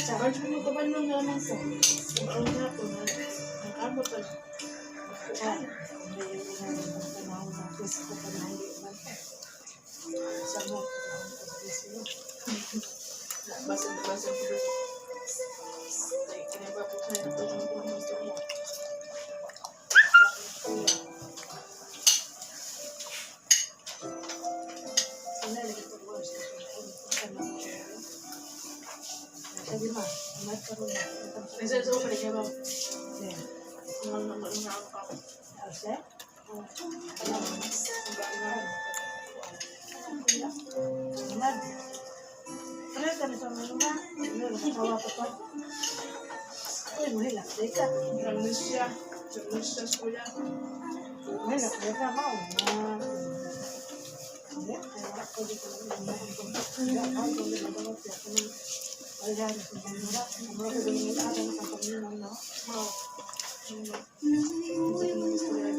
Charge mo ka ba nung naman sa? Kung ang nga po na nag-amo pa lang. Kuhan. May panahon na pwes ko pa na hindi man. Sa mo, panahon ko sa pwes mo. Basan ko doon. Kinaba po tayo na doon ang buong gusto mo. Sabi ma, amat ka rin na. Nasa sa upa niya ba? Ang ako. Asa? Alam mo, ano ka na sa mga nga? Ano, nakakawa pa pa? Uy, mahila. Deka. Jamus siya. Jamus siya kuya. Mahila. Deka ba? Hindi. Kaya ako dito lang. Kaya ako dito lang. Ayan, mura. Mura ko din yung araw na kapag-inom, no? Oo. Hindi ko gusto yan.